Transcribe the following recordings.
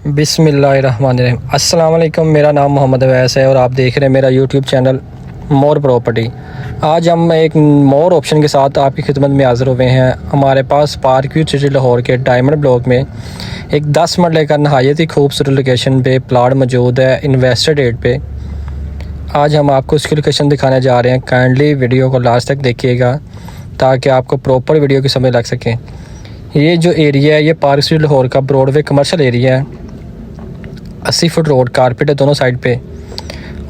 बिस्मिल्लाहिर्रहमानिर्रहीम। अस्सलाम वालेकुम। मेरा नाम मोहम्मद अवैस है और आप देख रहे हैं मेरा यूट्यूब चैनल मोर प्रॉपर्टी। आज हम एक मोर ऑप्शन के साथ आपकी खिदमत में हाज़िर हुए हैं। हमारे पास पार्क व्यू सिटी लाहौर के डायमंड ब्लॉक में एक 10 मरले का नहायत ही खूबसूरत लोकेशन पे प्लाट मौजूद है इन्वेस्टर रेट पे। आज हम आपको उसकी लोकेशन दिखाने जा रहे हैं। काइंडली वीडियो को लास्ट तक देखिएगा ताकि आपको प्रॉपर वीडियो की समझ लग सके। ये जो एरिया है ये पार्क स्ट्रीट लाहौर का ब्रॉडवे कमर्शियल एरिया है। 80 फुट रोड कारपेट है दोनों साइड पे।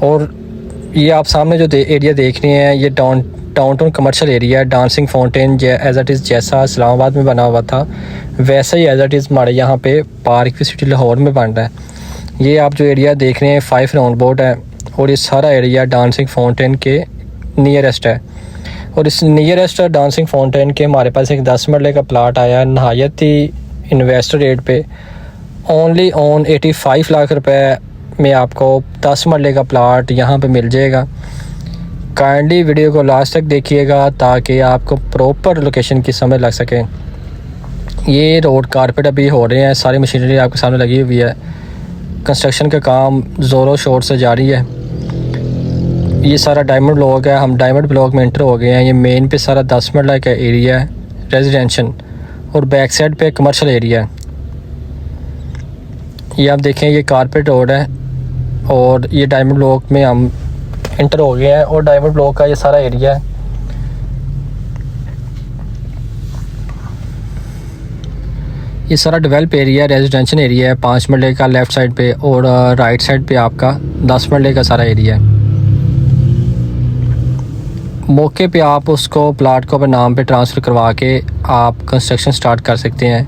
और ये आप सामने जो एरिया देख रहे हैं ये डाउनटाउन कमर्शियल एरिया है। Dancing fountain as it is जैसा इस्लामाबाद में बना हुआ था वैसा ही एज इट इज़ हमारे यहाँ पे पार्क व्यू सिटी लाहौर में बन रहा है। ये आप जो एरिया देख रहे हैं 5 राउंड बोट है और ये सारा एरिया डांसिंग फाउंटेन के नियरेस्ट है। और इस नियरेस्ट डांसिंग फाउंटेन के हमारे पास एक 10 मरले का प्लाट आया है नहायत ही इन्वेस्टर रेट पे। ओनली ऑन 85 लाख रुपए में आपको 10 मरले का प्लाट यहाँ पे मिल जाएगा। काइंडली वीडियो को लास्ट तक देखिएगा ताकि आपको प्रॉपर लोकेशन की समझ लग सके। ये रोड कारपेट अभी हो रहे हैं, सारी मशीनरी आपके सामने लगी हुई है। कंस्ट्रक्शन का काम ज़ोरों शोर से जारी है। ये सारा डायमंड ब्लॉक है, हम डायमंड ब्लॉक में एंटर हो गए हैं। ये मेन पे सारा 10 मरला का एरिया है रेजिडेंशियल और बैक साइड पे कमर्शियल एरिया है। ये आप देखें ये कारपेट रोड है और ये डायमंड ब्लॉक में हम एंटर हो गए हैं और डायमंड ब्लॉक का ये सारा एरिया है। ये सारा डेवलप एरिया रेजिडेंशियल एरिया है 5 मरले का लेफ़्ट साइड पे और राइट साइड पे आपका 10 मरले का सारा एरिया है। मौके पे आप उसको प्लाट को अपने नाम पे ट्रांसफ़र करवा के आप कंस्ट्रक्शन स्टार्ट कर सकते हैं।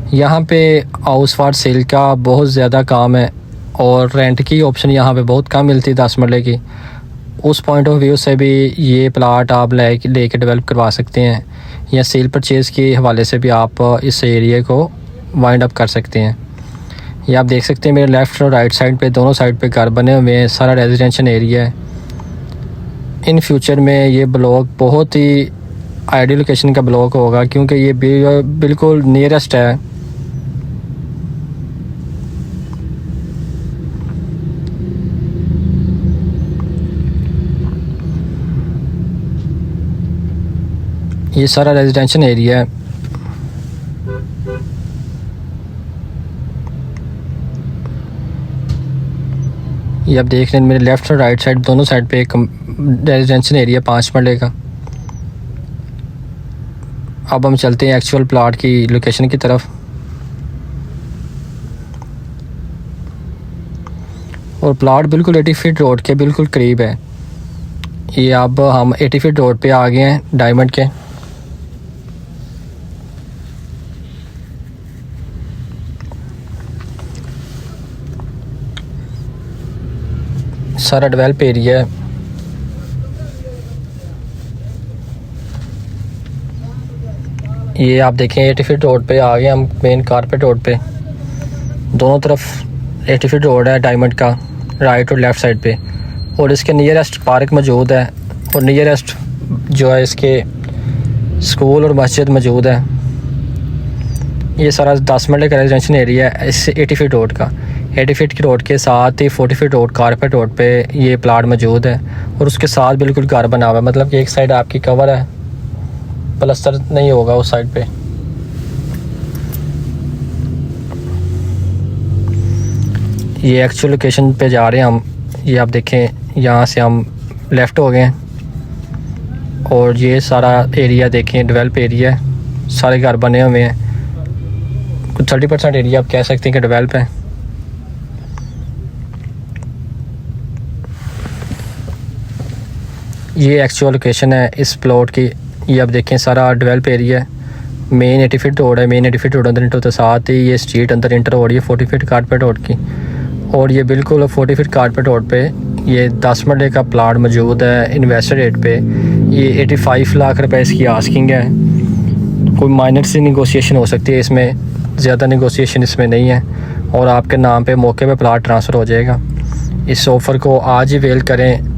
यहाँ पे हाउस फॉर सेल का बहुत ज़्यादा काम है और रेंट की ऑप्शन यहाँ पे बहुत कम मिलती है 10 मरले की। उस पॉइंट ऑफ व्यू से भी ये प्लाट आप लेके डेवलप करवा सकते हैं या सेल परचेज़ के हवाले से भी आप इस एरिया को वाइंड अप कर सकते हैं। ये आप देख सकते हैं मेरे लेफ़्ट और राइट साइड पे दोनों साइड पे घर बने हुए हैं, सारा रेजिडेंशियल एरिया है। इन फ्यूचर में ये ब्लॉक बहुत ही आइडियल लोकेशन का ब्लॉक होगा क्योंकि ये बिल्कुल नियरेस्ट है। ये सारा रेजिडेंशियल एरिया है। ये आप देख रहे हैं मेरे लेफ़्ट और राइट साइड दोनों साइड पे एक रेजिडेंशियल एरिया 5 मरले का। अब हम चलते हैं एक्चुअल प्लाट की लोकेशन की तरफ। और प्लाट बिल्कुल 80 फीट रोड के बिल्कुल करीब है। ये अब हम 80 फीट रोड पे आ गए हैं डायमंड के। सारा डेवलप एरिया है। ये आप देखें 80 फीट रोड पे आ गए हम मेन कारपेट रोड पे। दोनों तरफ 80 फीट रोड है डायमंड का राइट और लेफ़्ट साइड पे। और इसके नियरेस्ट पार्क मौजूद है और नियरेस्ट जो है इसके स्कूल और मस्जिद मौजूद है। ये सारा 10 मरले का रेजिडेंशियल एरिया है इससे 80 फीट रोड का। 80 फीट की रोड के साथ ही 40 फीट रोड कारपेट रोड पे ये प्लाट मौजूद है और उसके साथ बिल्कुल घर बना हुआ है। मतलब कि एक साइड आपकी कवर है, प्लस्तर नहीं होगा उस साइड पे। ये एक्चुअल लोकेशन पे जा रहे हैं हम। ये आप देखें यहाँ से हम लेफ़्ट हो गए हैं और ये सारा एरिया देखें डेवलप एरिया है, सारे घर बने हुए हैं। कुछ 30% एरिया आप कह सकते हैं कि डेवलप है। ये एक्चुअल लोकेशन है इस प्लॉट की। ये आप देखें सारा डेवलप एरिया है। मेन 80 फीट रोड है, मेन 80 फीट रोड अंदर इंटर होता है, साथ ही ये स्ट्रीट अंदर इंटर हो रही है 40 फीट कारपेट रोड की। और ये बिल्कुल 40 फीट कारपेट रोड पे ये 10 मरले का प्लाट मौजूद है इन्वेस्टर रेट पे। ये 85 लाख रुपए इसकी आस्किंग है। कोई माइनर सी निगोशिएशन हो सकती है इसमें, ज़्यादा निगोशिएशन इसमें नहीं है और आपके नाम पे मौके पे प्लाट ट्रांसफ़र हो जाएगा। इस ऑफ़र को आज ही वेल करें।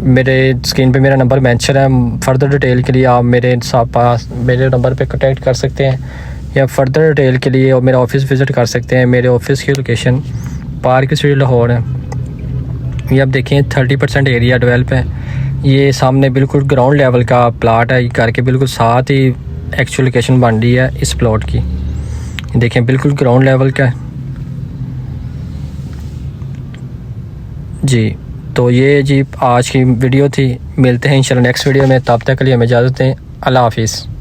मेरे स्क्रीन पे मेरा नंबर मेंशन है। फर्दर डिटेल के लिए आप मेरे पास मेरे नंबर पे कांटेक्ट कर सकते हैं या फर्दर डिटेल के लिए मेरा ऑफिस विज़िट कर सकते हैं। मेरे ऑफिस की लोकेशन पार्क स्ट्रीट लाहौर है। ये आप देखें 30% एरिया डेवलप है। ये सामने बिल्कुल ग्राउंड लेवल का प्लाट है, घर के बिल्कुल साथ ही एक्चुअल लोकेशन बन रही है इस प्लॉट की। देखें बिल्कुल ग्राउंड लेवल का है जी। तो ये जी आज की वीडियो थी। मिलते हैं इंशाल्लाह नेक्स्ट वीडियो में, तब तक के लिए हमें इजाज़त दें। अल्लाह हाफिज़।